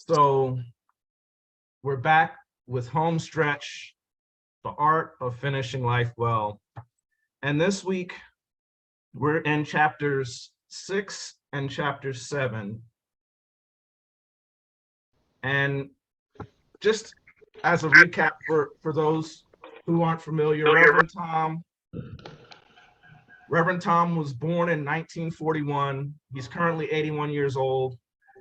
So we're back with Homestretch, the art of finishing life well. And this week, we're in chapters 6 and chapter 7. And just as a recap for those who aren't familiar, Reverend Tom was born in 1941. He's currently 81 years old.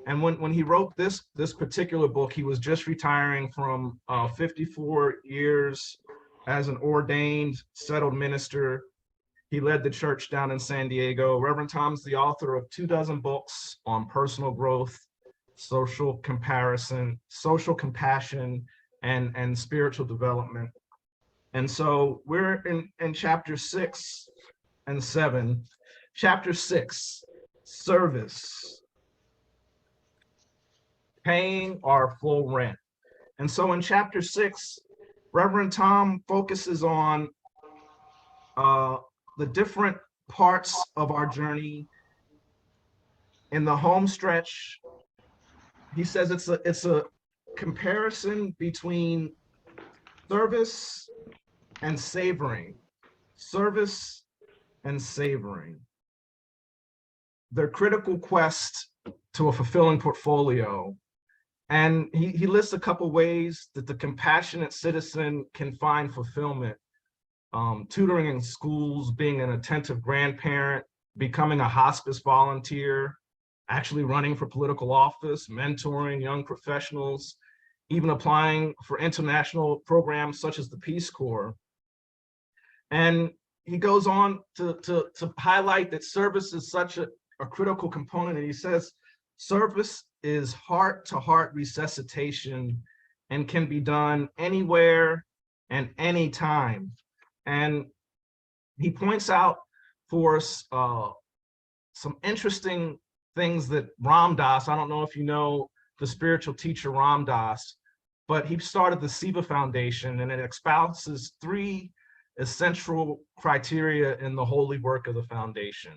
And when he wrote this particular book, he was just retiring from 54 years as an ordained, settled minister. He led the church down in San Diego. Reverend Tom's the author of 24 books on personal growth, social compassion, and spiritual development. And so we're in chapter 6 and 7. Chapter 6, service. Paying our full rent. And so in chapter 6, Reverend Tom focuses on the different parts of our journey. In the home stretch, he says it's a comparison between service and savoring. Service and savoring. Their critical quest to a fulfilling portfolio. And he lists a couple ways that the compassionate citizen can find fulfillment. Tutoring in schools, being an attentive grandparent, becoming a hospice volunteer, actually running for political office, mentoring young professionals, even applying for international programs such as the Peace Corps. And he goes on to highlight that service is such a critical component. And he says, service is heart-to-heart resuscitation and can be done anywhere and anytime. And he points out for us some interesting things that Ram Dass, I don't know if you know the spiritual teacher Ram Dass, but he started the Siva Foundation, and it espouses 3 essential criteria in the holy work of the foundation.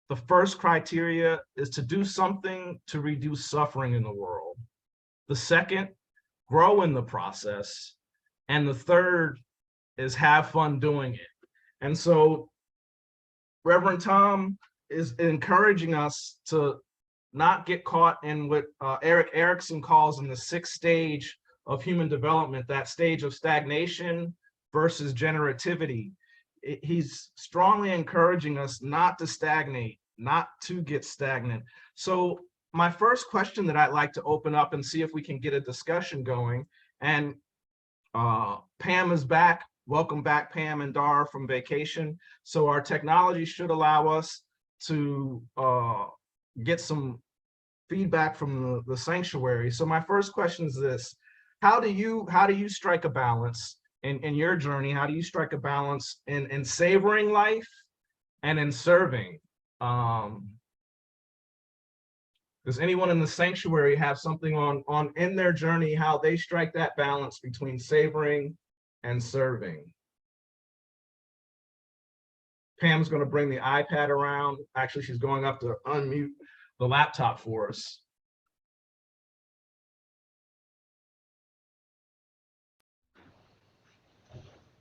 The first criteria is to do something to reduce suffering in the world. The second, grow in the process. And the third is have fun doing it. And so Reverend Tom is encouraging us to not get caught in what Erik Erikson calls in the 6th stage of human development, that stage of stagnation versus generativity. He's strongly encouraging us not to stagnate, not to get stagnant. So my first question that I'd like to open up and see if we can get a discussion going, and Pam is back. Welcome back, Pam and Dar from vacation. So our technology should allow us to get some feedback from the sanctuary. So my first question is this: how do you strike a balance in your journey? How do you strike a balance in savoring life and in serving? Does anyone in the sanctuary have something on in their journey, how they strike that balance between savoring and serving? Pam's going to bring the iPad around. Actually, she's going up to unmute the laptop for us.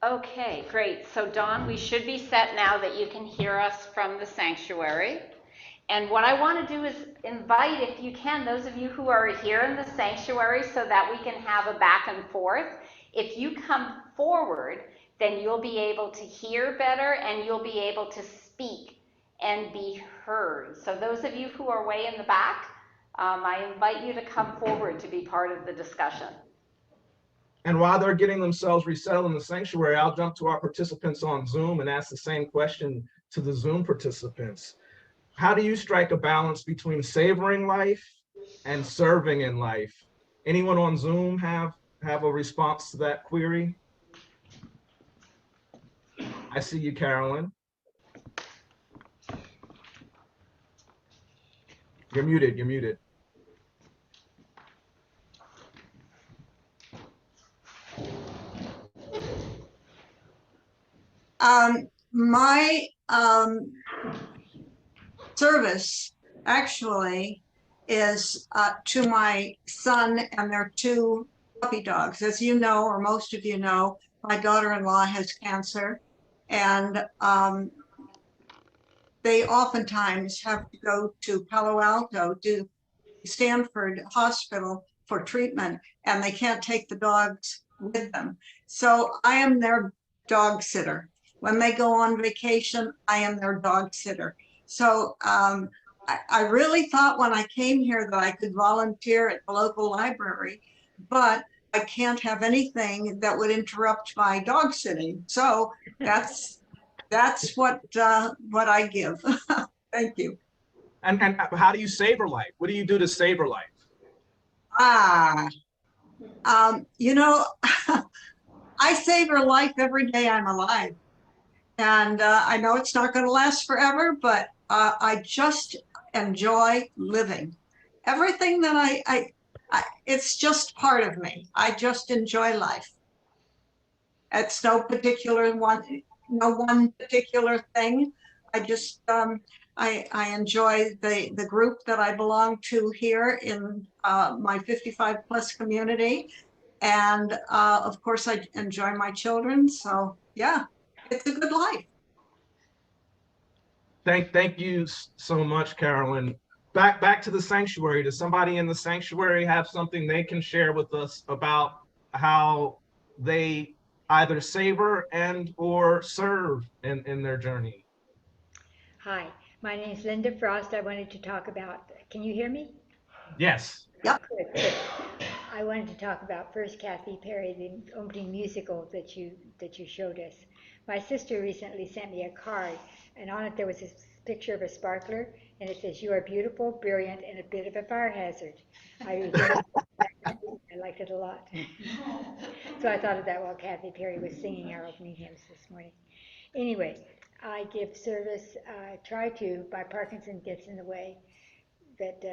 Okay, great. So Dawn, we should be set now that you can hear us from the sanctuary. And what I want to do is invite, if you can, those of you who are here in the sanctuary so that we can have a back and forth. If you come forward, then you'll be able to hear better and you'll be able to speak and be heard. So those of you who are way in the back, I invite you to come forward to be part of the discussion. And while they're getting themselves resettled in the sanctuary, I'll jump to our participants on Zoom and ask the same question to the Zoom participants. How do you strike a balance between savoring life and serving in life? Anyone on Zoom have a response to that query? I see you, Carolyn. You're muted, you're muted. My service actually is to my son and their 2 puppy dogs. As you know, or most of you know, my daughter-in-law has cancer, and they oftentimes have to go to Palo Alto, to Stanford Hospital for treatment, and they can't take the dogs with them. So I am their dog sitter. When they go on vacation, I am their dog sitter. So I really thought when I came here that I could volunteer at the local library, but I can't have anything that would interrupt my dog sitting. So that's what I give. Thank you. And how do you save her life? What do you do to save her life? You know, I save her life every day I'm alive. And I know it's not going to last forever, but I just enjoy living. Everything that I it's just part of me. I just enjoy life. It's no one particular thing. I just I enjoy the group that I belong to here in my 55 plus community, and of course I enjoy my children. So yeah, it's a good life. Thank you so much, Carolyn. Back to the sanctuary. Does somebody in the sanctuary have something they can share with us about how they either savor and or serve in their journey? Hi, my name is Linda Frost. I wanted to talk about, can you hear me? Yes. Yep. Good. I wanted to talk about first Kathy Perry, the opening musical that you showed us. My sister recently sent me a card, and on it there was a picture of a sparkler, and it says, "You are beautiful, brilliant, and a bit of a fire hazard." I liked it a lot. So I thought of that while Kathy Perry was singing our opening hymns this morning. Anyway, I give service, try to, by Parkinson gets in the way, but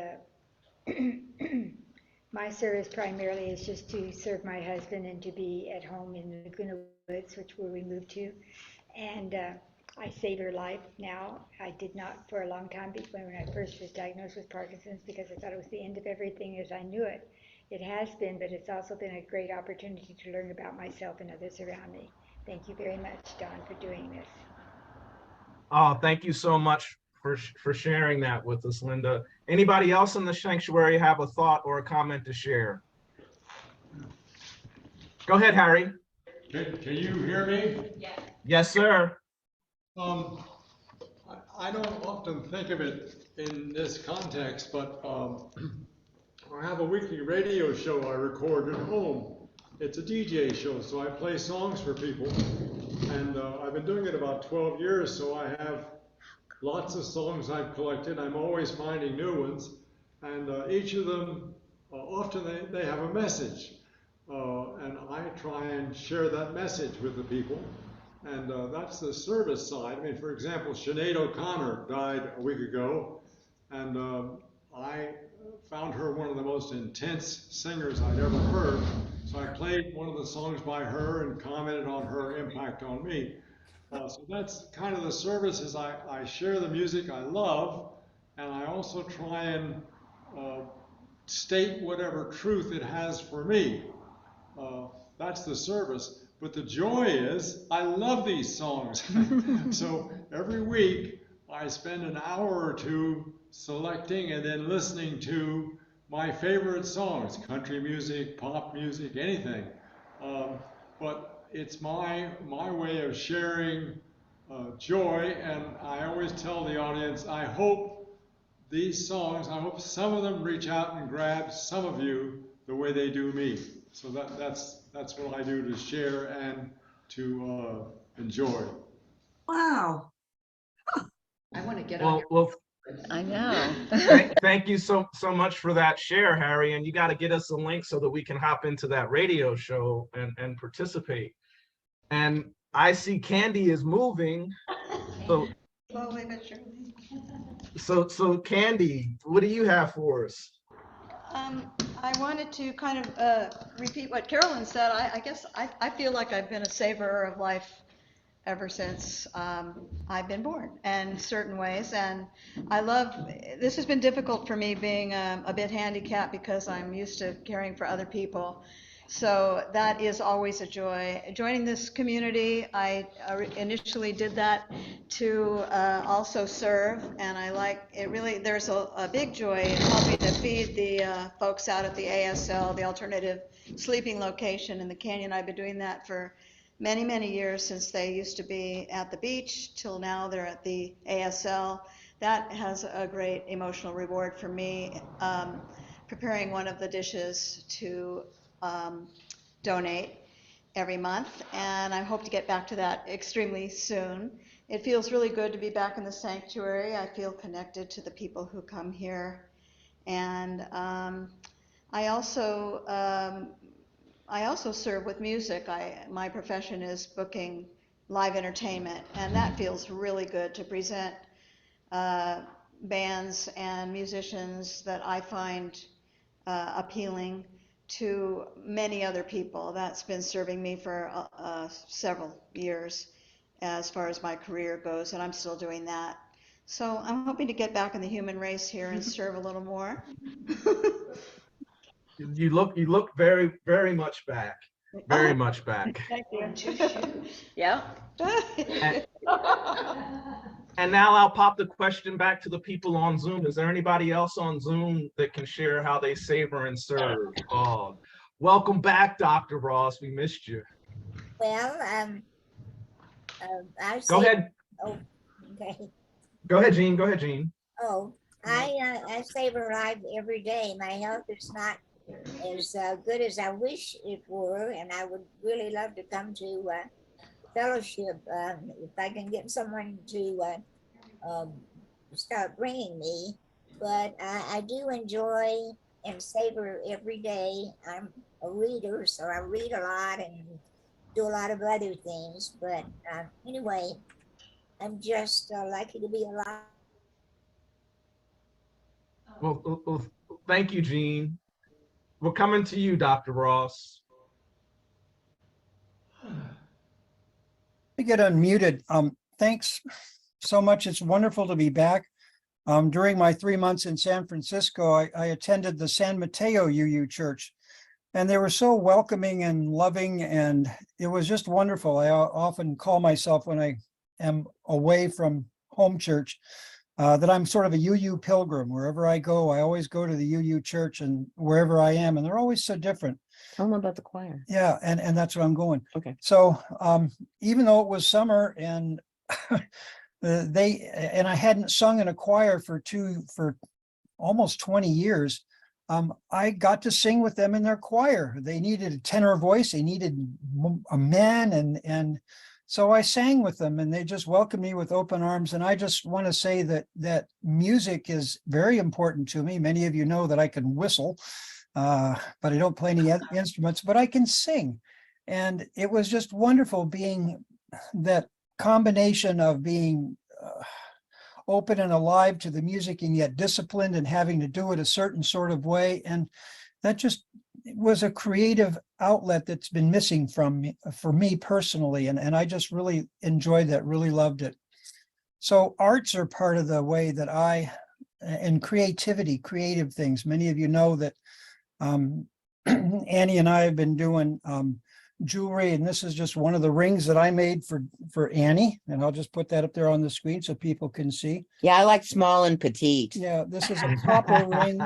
my service primarily is just to serve my husband and to be at home in Laguna Woods, which where we moved to. And I save her life now. I did not for a long time when I first was diagnosed with Parkinson's, because I thought it was the end of everything as I knew it. It has been, but it's also been a great opportunity to learn about myself and others around me. Thank you very much, Don, for doing this. Oh, thank you so much for sharing that with us, Linda. Anybody else in the sanctuary have a thought or a comment to share? Go ahead, Harry. Can you hear me? Yes. Yes, sir. I don't often think of it in this context, but I have a weekly radio show I record at home. It's a DJ show, so I play songs for people. And I've been doing it about 12 years, so I have lots of songs I've collected. I'm always finding new ones. And each of them, often they have a message. And I try and share that message with the people. And that's the service side. I mean, for example, Sinead O'Connor died a week ago, and I found her one of the most intense singers I'd ever heard. So I played one of the songs by her and commented on her impact on me. So that's kind of the service, is I share the music I love, and I also try and state whatever truth it has for me. That's the service. But the joy is, I love these songs. So every week, I spend an hour or two selecting and then listening to my favorite songs, country music, pop music, anything. But it's my way of sharing joy, and I always tell the audience, I hope these songs, I hope some of them reach out and grab some of you the way they do me. So that's what I do, to share and to enjoy. Wow. I want to get on. Well, I know. thank you so much for that share, Harry. And you got to get us a link so that we can hop into that radio show and participate. And I see Candy is moving. So Slowly but surely. so Candy, what do you have for us? I wanted to kind of repeat what Carolyn said. I guess I feel like I've been a saver of life ever since I've been born in certain ways. And I love, this has been difficult for me being a bit handicapped because I'm used to caring for other people. So that is always a joy. Joining this community, I initially did that to also serve, and I like it. Really, there's a big joy in helping to feed the folks out at the ASL, the alternative sleeping location in the canyon. I've been doing that for many, many years, since they used to be at the beach till now they're at the ASL. That has a great emotional reward for me. Preparing one of the dishes to donate every month, and I hope to get back to that extremely soon. It feels really good to be back in the sanctuary. I feel connected to the people who come here, and I also serve with music. My profession is booking live entertainment, and that feels really good to present bands and musicians that I find appealing to many other people. That's been serving me for several years as far as my career goes, and I'm still doing that. So I'm hoping to get back in the human race here and serve a little more. You look very, very much back. Very much back. Thank you. Yeah. And now I'll pop the question back to the people on Zoom. Is there anybody else on Zoom that can share how they savor and serve? Oh, welcome back, Dr. Ross. We missed you. Well, I Go say, ahead. oh, okay. Go ahead, Jean. Go ahead, Jean. Oh, I savor life every day. My health is not as good as I wish it were, and I would really love to come to fellowship if I can get someone to start bringing me. But I do enjoy and savor every day. I'm a reader, so I read a lot and do a lot of other things. But anyway, I'm just lucky to be alive. Well, thank you, Jean. We're coming to you, Dr. Ross. I get unmuted. Thanks so much. It's wonderful to be back. During my 3 months in San Francisco, I attended the San Mateo UU Church, and they were so welcoming and loving, and it was just wonderful. I often call myself, when I am away from home church, that I'm sort of a UU pilgrim. Wherever I go, I always go to the UU church, and wherever I am, and they're always so different. Tell them about the choir. Yeah, and that's what I'm going. Okay. So even though it was summer and I hadn't sung in a choir for almost 20 years, I got to sing with them in their choir. They needed a tenor voice, they needed a man, and so I sang with them, and they just welcomed me with open arms. And I just want to say that music is very important to me. Many of you know that I can whistle, but I don't play any instruments, but I can sing. And it was just wonderful being that combination of being open and alive to the music, and yet disciplined and having to do it a certain sort of way. And that just was a creative outlet that's been missing for me personally. And I just really enjoyed that, really loved it. So arts are part of the way that and creativity, creative things. Many of you know that Annie and I have been doing jewelry, and this is just one of the rings that I made for Annie, and I'll just put that up there on the screen so people can see. Yeah, I like small and petite. Yeah, this is a copper ring,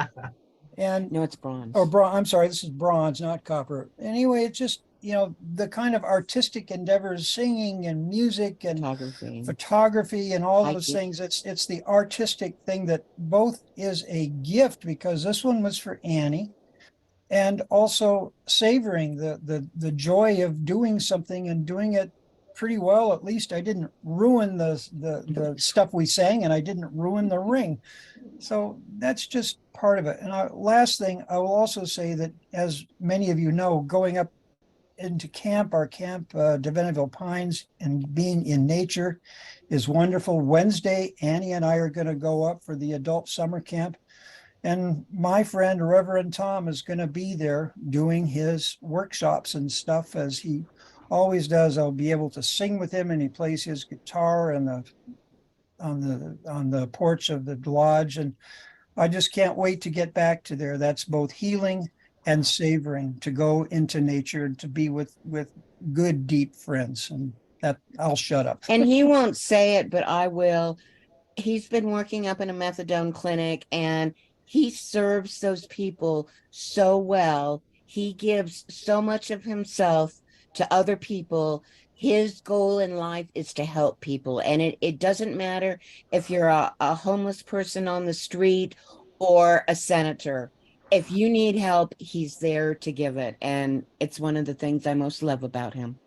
and No, it's bronze. or bronze. I'm sorry, this is bronze, not copper. Anyway, it's just, the kind of artistic endeavors, singing and music and photography and all those things. It's the artistic thing that both is a gift, because this one was for Annie, and also savoring the joy of doing something and doing it pretty well. At least I didn't ruin the stuff we sang, and I didn't ruin the ring. So that's just part of it. And last thing, I will also say that, as many of you know, going up into our camp, Divinity Pines, and being in nature is wonderful. Wednesday, Annie and I are going to go up for the adult summer camp. And my friend, Reverend Tom, is going to be there doing his workshops and stuff, as he always does. I'll be able to sing with him, and he plays his guitar on the porch of the lodge, and I just can't wait to get back to there. That's both healing and savoring, to go into nature, to be with good, deep friends. And that, I'll shut up. And he won't say it, but I will. He's been working up in a methadone clinic and he serves those people so well. He gives so much of himself to other people. His goal in life is to help people. And it doesn't matter if you're a homeless person on the street or a senator. If you need help, he's there to give it. And it's one of the things I most love about him.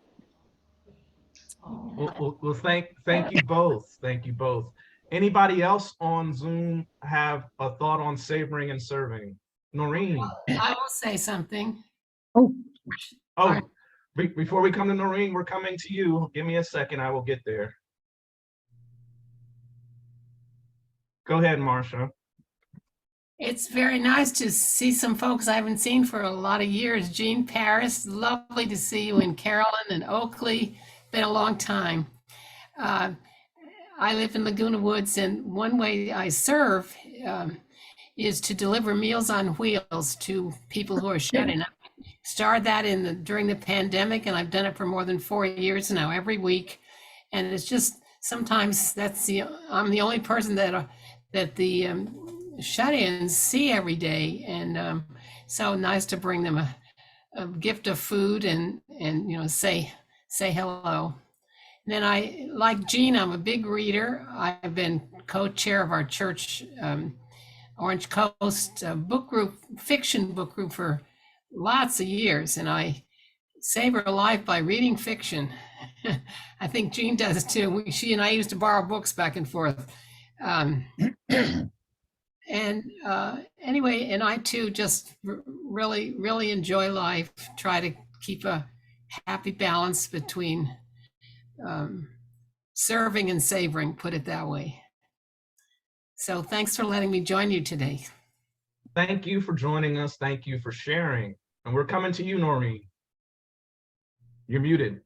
Well, thank you both. Thank you both. Anybody else on Zoom have a thought on savoring and serving? Noreen. I will say something. Oh. Before we come to Noreen, we're coming to you. Give me a second, I will get there. Go ahead, Marcia. It's very nice to see some folks I haven't seen for a lot of years. Jean Paris, lovely to see you, and Carolyn and Oakley. Been a long time. I live in Laguna Woods, and one way I serve is to deliver Meals on Wheels to people who are shedding. I started that during the pandemic, and I've done it for more than 4 years now, every week. And it's just sometimes I'm the only person that the shut-ins see every day, and so nice to bring them a gift of food and say hello. And then I, like Jean, I'm a big reader. I've been co-chair of our church Orange Coast fiction book group for lots of years, and I savor life by reading fiction. I think Jean does too. She and I used to borrow books back and forth. Anyway, and I too just really, really enjoy life, try to keep a happy balance between serving and savoring, put it that way. So thanks for letting me join you today. Thank you for joining us. Thank you for sharing. And we're coming to you, Noreen. You're muted.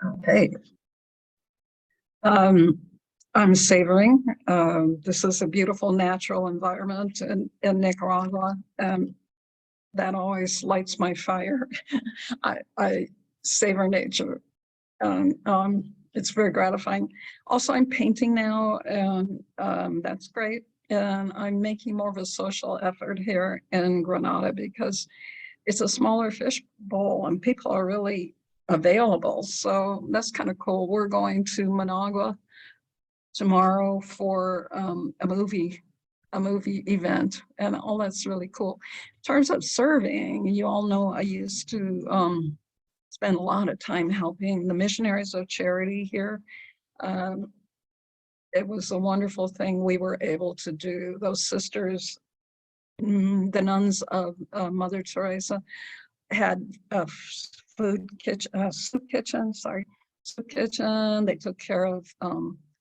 Okay. I'm savoring. This is a beautiful natural environment in Nicaragua. That always lights my fire. I savor nature. It's very gratifying. Also, I'm painting now, and that's great. And I'm making more of a social effort here in Granada because it's a smaller fish bowl and people are really available. So that's kind of cool. We're going to Managua tomorrow for a movie event, and all that's really cool. In terms of serving, you all know I used to spend a lot of time helping the Missionaries of Charity here. It was a wonderful thing we were able to do. Those sisters, the nuns of Mother Teresa, had a soup kitchen. They took care of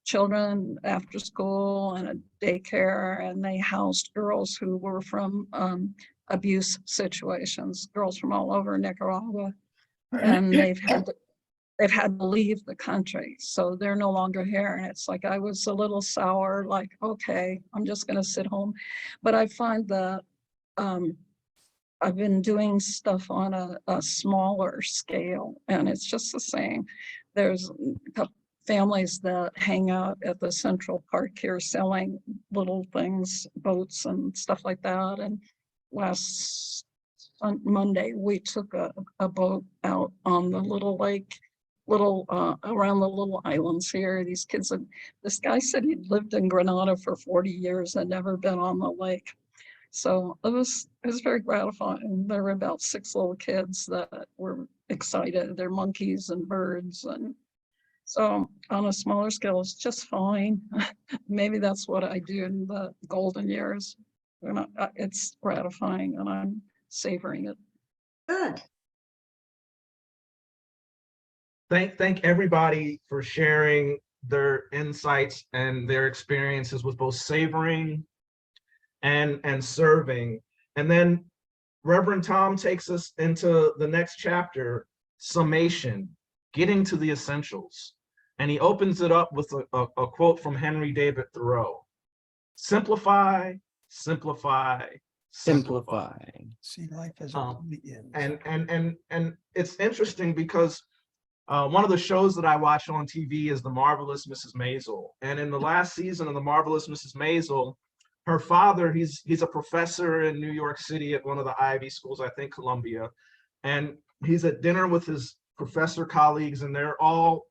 children after school and a daycare, and they housed girls who were from abuse situations, girls from all over Nicaragua. And they've had to leave the country, so they're no longer here. And it's like I was a little sour, like, okay, I'm just going to sit home. But I find that I've been doing stuff on a smaller scale, and it's just the same. There's a couple families that hang out at the Central Park here selling little things, boats and stuff like that. And on Monday, we took a boat out on the little lake, around the little islands here. These kids, this guy said he'd lived in Granada for 40 years and never been on the lake. So it was very gratifying. There were about 6 little kids that were excited. They're monkeys and birds. And so on a smaller scale, it's just fine. Maybe that's what I do in the golden years. It's gratifying and I'm savoring it. Good. Thank everybody for sharing their insights and their experiences with both savoring and serving. And then Reverend Tom takes us into the next chapter, summation, getting to the essentials. And he opens it up with a quote from Henry David Thoreau. Simplify, simplify, simplify. See, life has Um, ends. and it's interesting because one of the shows that I watch on TV is The Marvelous Mrs. Maisel. And in the last season of The Marvelous Mrs. Maisel, her father, he's a professor in New York City at one of the Ivy schools, I think Columbia. And he's at dinner with his professor colleagues, and they're all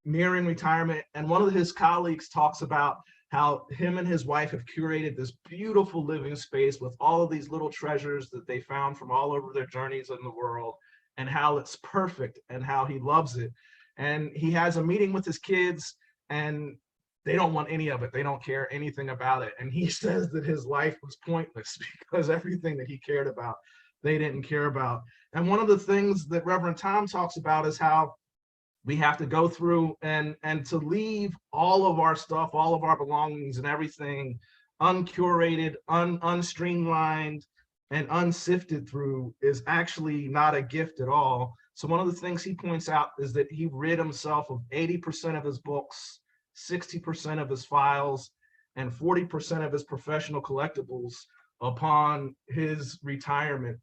nearing retirement. And one of his colleagues talks about how him and his wife have curated this beautiful living space with all of these little treasures that they found from all over their journeys in the world, and how it's perfect and how he loves it. And he has a meeting with his kids, and they don't want any of it. They don't care anything about it. And he says that his life was pointless because everything that he cared about, they didn't care about. And one of the things that Reverend Tom talks about is how we have to go through and to leave all of our stuff, all of our belongings and everything uncurated, unstreamlined, and unsifted through is actually not a gift at all. So one of the things he points out is that he rid himself of 80% of his books, 60% of his files, and 40% of his professional collectibles upon his retirement.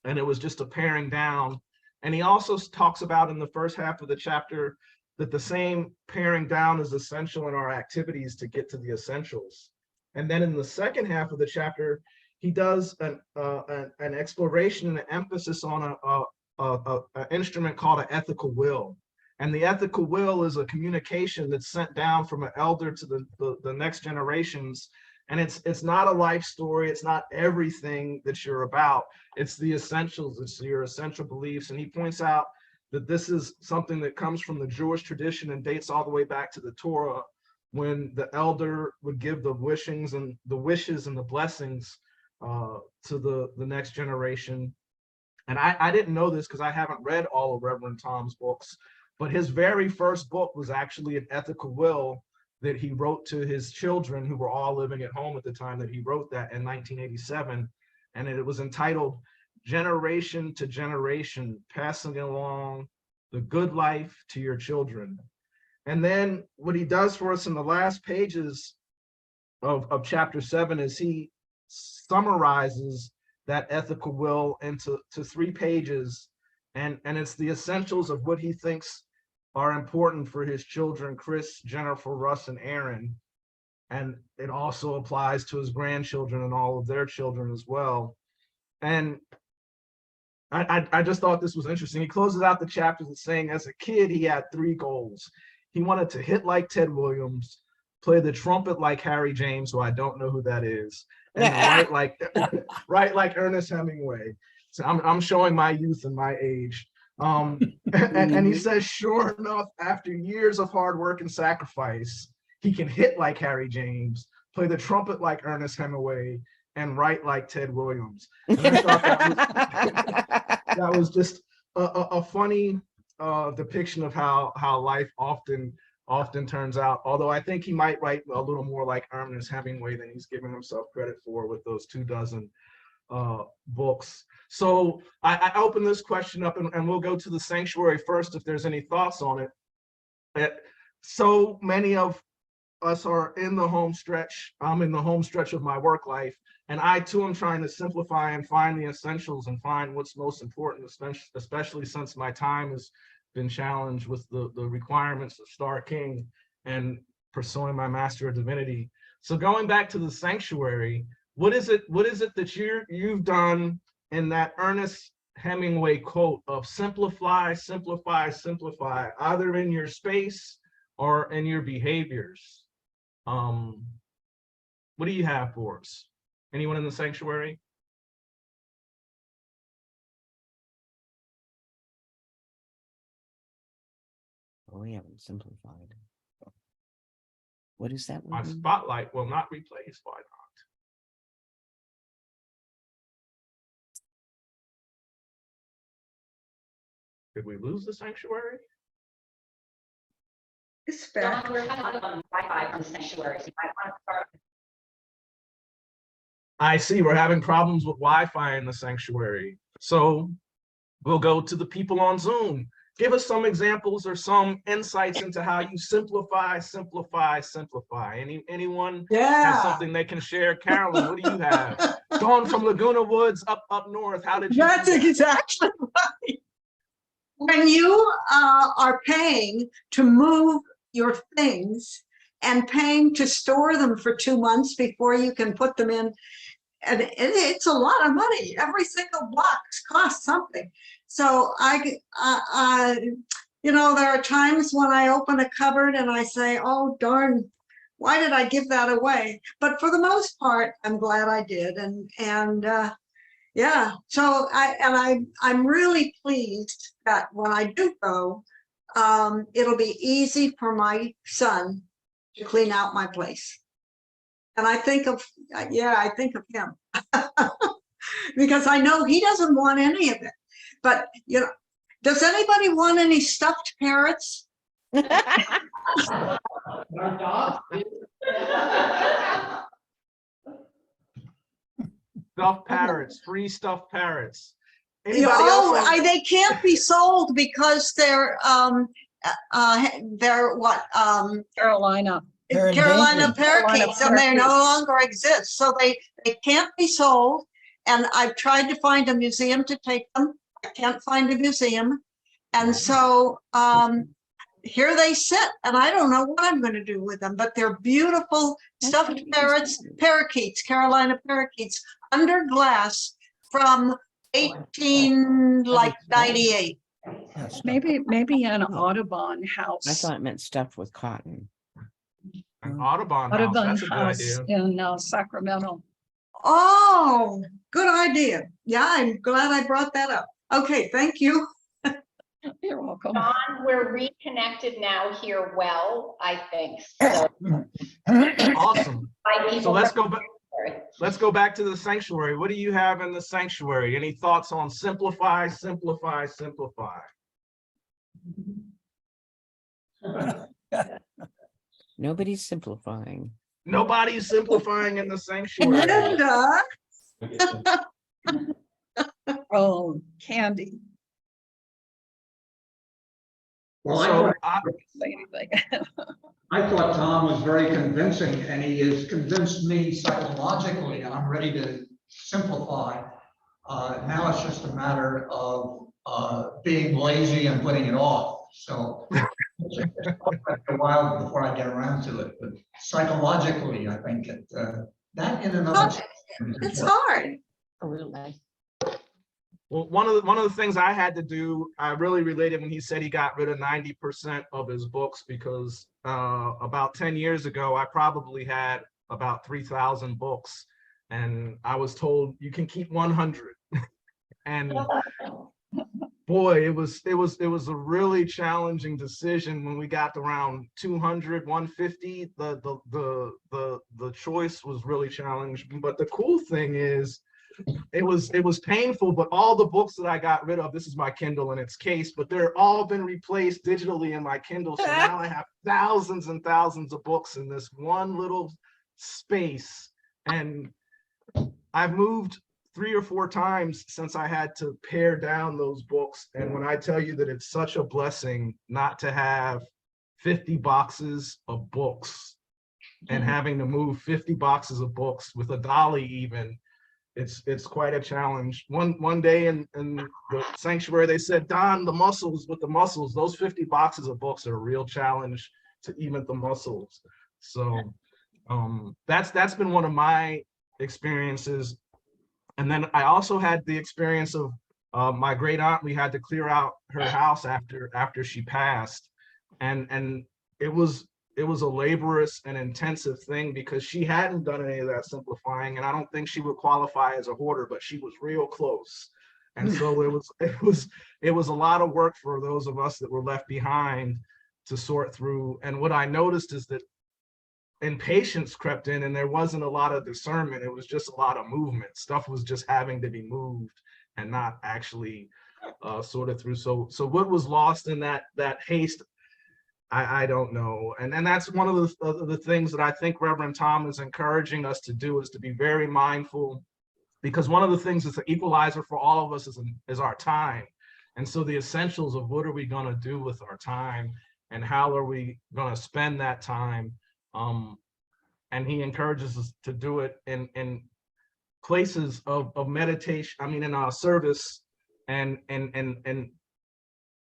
And it was just a paring down. And he also talks about in the first half of the chapter that the same paring down is essential in our activities to get to the essentials. And then in the second half of the chapter, he does an exploration and an emphasis on an instrument called an ethical will. And the ethical will is a communication that's sent down from an elder to the next generations. And it's not a life story. It's not everything that you're about. It's the essentials. It's your essential beliefs. And he points out that this is something that comes from the Jewish tradition and dates all the way back to the Torah, when the elder would give the wishes and the blessings to the next generation. And I didn't know this because I haven't read all of Reverend Tom's books, but his very first book was actually an ethical will that he wrote to his children, who were all living at home at the time that he wrote that in 1987. And it was entitled Generation to Generation, Passing Along the Good Life to Your Children. And then what he does for us in the last pages of chapter 7 is he summarizes that ethical will into 3 pages. And it's the essentials of what he thinks are important for his children, Chris, Jennifer, Russ, and Aaron. And it also applies to his grandchildren and all of their children as well. And I just thought this was interesting. He closes out the chapter with saying, as a kid, he had 3 goals. He wanted to hit like Ted Williams, play the trumpet like Harry James, who I don't know who that is, and write like Ernest Hemingway. So I'm showing my youth and my age. And he says, sure enough, after years of hard work and sacrifice, he can hit like Harry James, play the trumpet like Ernest Hemingway, and write like Ted Williams. And I thought that was just a funny depiction of how life often turns out. Although I think he might write a little more like Ernest Hemingway than he's giving himself credit for with those 24 books. So I open this question up, and we'll go to the sanctuary first if there's any thoughts on it. So many of us are in the home stretch. I'm in the home stretch of my work life, and I too am trying to simplify and find the essentials and find what's most important, especially since my time has been challenged with the requirements of Starr King and pursuing my Master of Divinity. So going back to the sanctuary, what is it that you've done in that Ernest Hemingway quote of simplify, simplify, simplify, either in your space or in your behaviors? What do you have for us? Anyone in the sanctuary? Oh, we haven't simplified. What is that My one? spotlight will not replace. Why not? Did we lose the sanctuary? It's back. Dawn, we're kind of on Wi-Fi from the sanctuary, so you might want to start I see we're having problems with Wi-Fi in the sanctuary. So we'll go to the people on Zoom. Give us some examples or some insights into how you simplify. Anyone has something they can share? Carolyn, what do you have? Dawn from Laguna Woods up north. How did you do That's that? exactly right. When you are paying to move your things and paying to store them for 2 months before you can put them in, and it's a lot of money. Every single box costs something. So you know, there are times when I open a cupboard and I say, oh, darn, why did I give that away? But for the most part, I'm glad I did. Yeah, so I'm really pleased that when I do go, it'll be easy for my son to clean out my place. And I think of him because I know he doesn't want any of it. But, you know, does anybody want any stuffed parrots? Stuffed parrots, free stuffed parrots. Anybody else? They can't be sold because they're what? Carolina. They're Carolina endangered. parakeets, and they no longer exist. So they can't be sold. And I've tried to find a museum to take them. I can't find a museum. And so here they sit, and I don't know what I'm going to do with them, but they're beautiful stuffed parrots, parakeets, Carolina parakeets, under glass from 1898. Yes. Maybe an Audubon house. I thought it meant stuffed with cotton. An Audubon house, Audubon that's a good house idea. in Sacramento. Oh, good idea. Yeah, I'm glad I brought that up. Okay, thank you. You're welcome. Dawn, we're reconnected now here well, I think. So Awesome. So let's go back. Sorry. Let's go back to the sanctuary. What do you have in the sanctuary? Any thoughts on simplify? Nobody's simplifying. Nobody's simplifying in the sanctuary. Linda. Oh, candy. Well, So Say anything. I thought Tom was very convincing, and he has convinced me psychologically, and I'm ready to simplify. Now it's just a matter of being lazy and putting it off. So it's a while before I get around to it, but psychologically, I think that in and of itself. It's hard. Absolutely. well, one of the things I had to do, I really related when he said he got rid of 90% of his books, because about 10 years ago, I probably had about 3,000 books, and I was told you can keep 100. And boy, it was a really challenging decision when we got around 200, 150. The choice was really challenging. But the cool thing is, it was painful, but all the books that I got rid of, this is my Kindle in its case, but they're all been replaced digitally in my Kindle. So now I have thousands and thousands of books in this one little space. And I've moved 3 or 4 times since I had to pare down those books. And when I tell you that it's such a blessing not to have 50 boxes of books and having to move 50 boxes of books with a dolly even, it's quite a challenge. One day in the sanctuary, they said, Don, the muscles, those 50 boxes of books are a real challenge to even the muscles. So that's been one of my experiences. And then I also had the experience of my great aunt. We had to clear out her house after she passed, and it was a laborious and intensive thing because she hadn't done any of that simplifying, and I don't think she would qualify as a hoarder, but she was real close. And so it was a lot of work for those of us that were left behind to sort through. And what I noticed is that impatience crept in, and there wasn't a lot of discernment. It was just a lot of movement. Stuff was just having to be moved and not actually sorted through. So what was lost in that haste, I don't know. And that's one of the things that I think Reverend Tom is encouraging us to do, is to be very mindful, because one of the things that's the equalizer for all of us is our time. And so the essentials of what are we going to do with our time and how are we going to spend that time. And he encourages us to do it in places of meditation, I mean, in our service and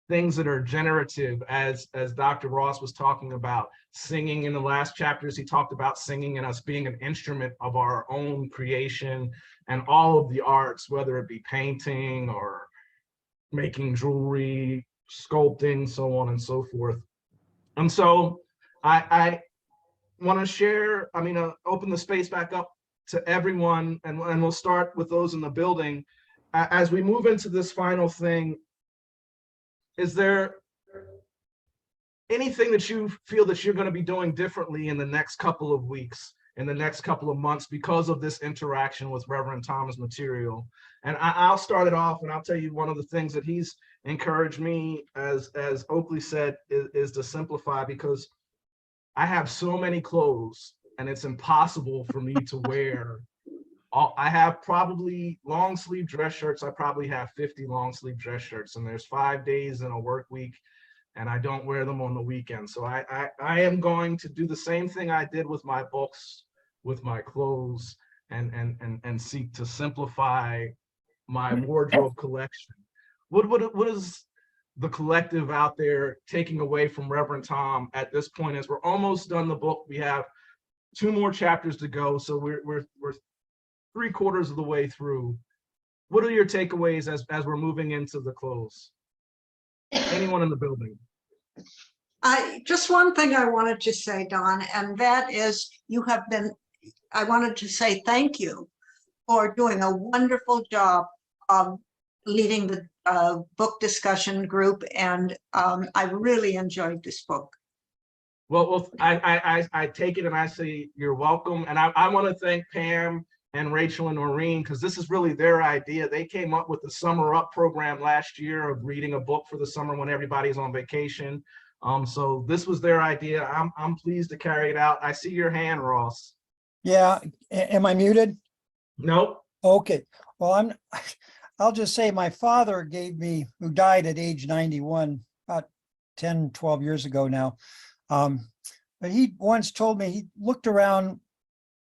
things that are generative, as Dr. Ross was talking about, singing in the last chapters. He talked about singing and us being an instrument of our own creation, and all of the arts, whether it be painting or making jewelry, sculpting, so on and so forth. And so I want to share, open the space back up to everyone, and we'll start with those in the building. As we move into this final thing, is there anything that you feel that you're going to be doing differently in the next couple of weeks, in the next couple of months, because of this interaction with Reverend Tom's material? And I'll start it off, and I'll tell you one of the things that he's encouraged me, as Oakley said, is to simplify, because I have so many clothes and it's impossible for me to wear. I have probably long sleeve dress shirts. I probably have 50 long sleeve dress shirts, and there's 5 days in a work week, and I don't wear them on the weekend. So I am going to do the same thing I did with my books, with my clothes, and seek to simplify my wardrobe collection. What is the collective out there taking away from Reverend Tom at this point? As we're almost done the book, we have 2 more chapters to go, so we're 3/4 of the way through. What are your takeaways as we're moving into the close? Anyone in the building? Just one thing I wanted to say, Don, and that is I wanted to say thank you for doing a wonderful job of leading the book discussion group, and I really enjoyed this book. Well, I take it and I say you're welcome. And I want to thank Pam and Rachel and Noreen, because this is really their idea. They came up with the Summer Up program last year of reading a book for the summer when everybody's on vacation. So this was their idea. I'm pleased to carry it out. I see your hand, Ross. Yeah, am I muted? Nope. Okay, well, I'll just say my father gave me, who died at age 91, about 10, 12 years ago now. But he once told me, he looked around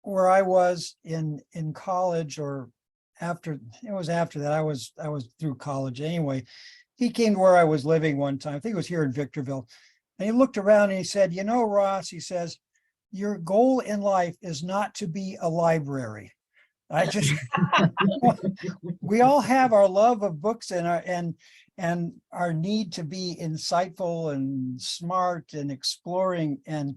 where I was in college, or after that, I was through college anyway. He came to where I was living one time, I think it was here in Victorville, and he looked around and he said, you know, Ross, he says, your goal in life is not to be a library. We all have our love of books and our need to be insightful and smart and exploring, and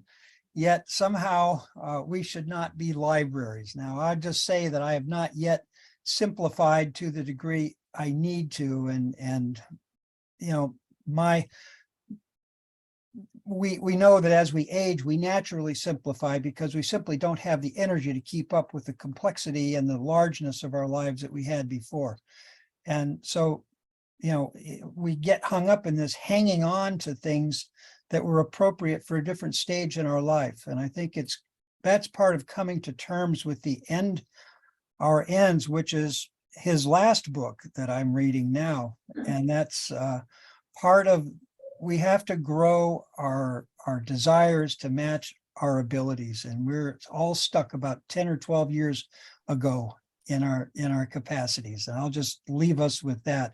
yet somehow we should not be libraries. Now, I just say that I have not yet simplified to the degree I need to, and you know, we know that as we age, we naturally simplify because we simply don't have the energy to keep up with the complexity and the largeness of our lives that we had before. And so, you know, we get hung up in this hanging on to things that were appropriate for a different stage in our life. And I think that's part of coming to terms with our ends, which is his last book that I'm reading now. And that's part of, we have to grow our desires to match our abilities. And we're all stuck about 10 or 12 years ago in our capacities. And I'll just leave us with that.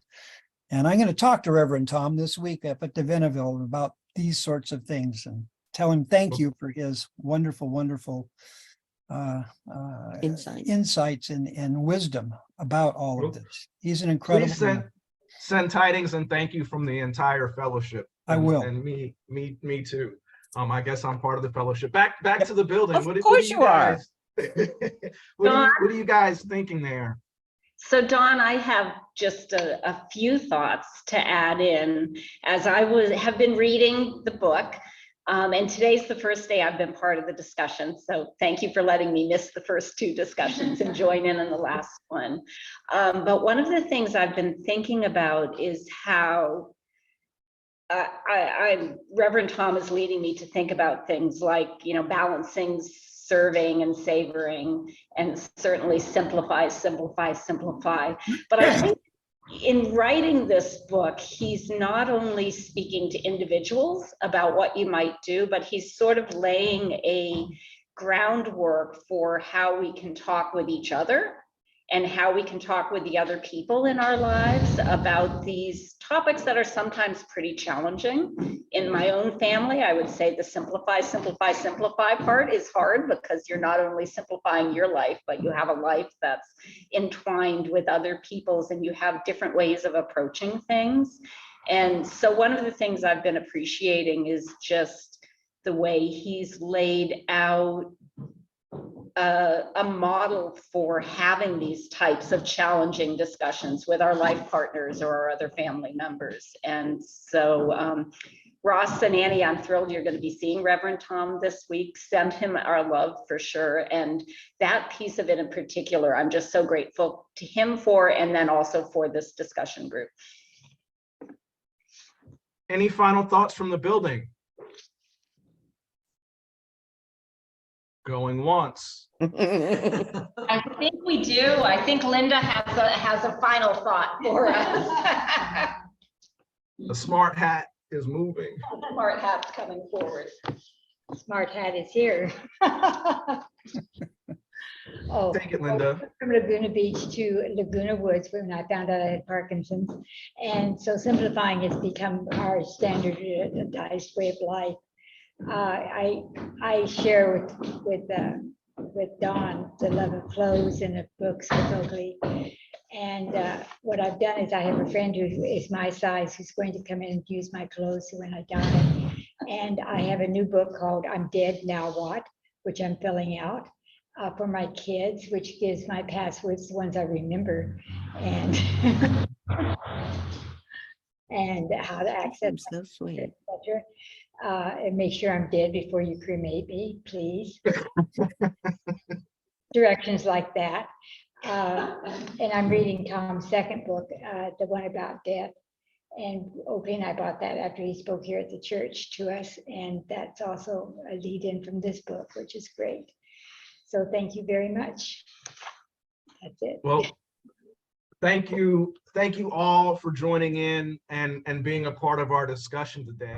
And I'm going to talk to Reverend Tom this week up at Divinity about these sorts of things and tell him thank you for his wonderful, wonderful insights and wisdom about all of this. He's an incredible Please send tidings and thank you from the entire fellowship. I will. And me too. I guess I'm part of the fellowship. Back to the building. Of course you are. What are you guys thinking there? So Dawn, I have just a few thoughts to add in as I have been reading the book. And today's the first day I've been part of the discussion. So thank you for letting me miss the first 2 discussions and join in on the last one. But one of the things I've been thinking about is how Reverend Tom is leading me to think about things like, balancing serving and savoring, and certainly simplify. But I think in writing this book, he's not only speaking to individuals about what you might do, but he's sort of laying a groundwork for how we can talk with each other and how we can talk with the other people in our lives about these topics that are sometimes pretty challenging. In my own family, I would say the simplify part is hard, because you're not only simplifying your life, but you have a life that's entwined with other people's, and you have different ways of approaching things. And so one of the things I've been appreciating is just the way he's laid out a model for having these types of challenging discussions with our life partners or our other family members. And so Ross and Annie, I'm thrilled you're going to be seeing Reverend Tom this week. Send him our love for sure. And that piece of it in particular, I'm just so grateful to him for, and then also for this discussion group. Any final thoughts from the building? Going once. I think we do. I think Linda has a final thought for us. The smart hat is moving. The smart hat's coming forward. Smart hat is here. Oh, Take it, Linda. from Laguna Beach to Laguna Woods when I found out I had Parkinson's. And so simplifying has become our standardized way of life. I share with Dawn the love of clothes and of books with Oakley. And what I've done is I have a friend who is my size who's going to come in and use my clothes when I die. And I have a new book called I'm Dead, Now What?, which I'm filling out for my kids, which gives my passwords, the ones I remember, and and how to access So sweet. etc. And make sure I'm dead before you cremate me, please. Directions like that. And I'm reading Tom's second book, the one about death. And Oakley and I bought that after he spoke here at the church to us. And that's also a lead in from this book, which is great. So thank you very much. That's it. Well, thank you all for joining in and being a part of our discussion today.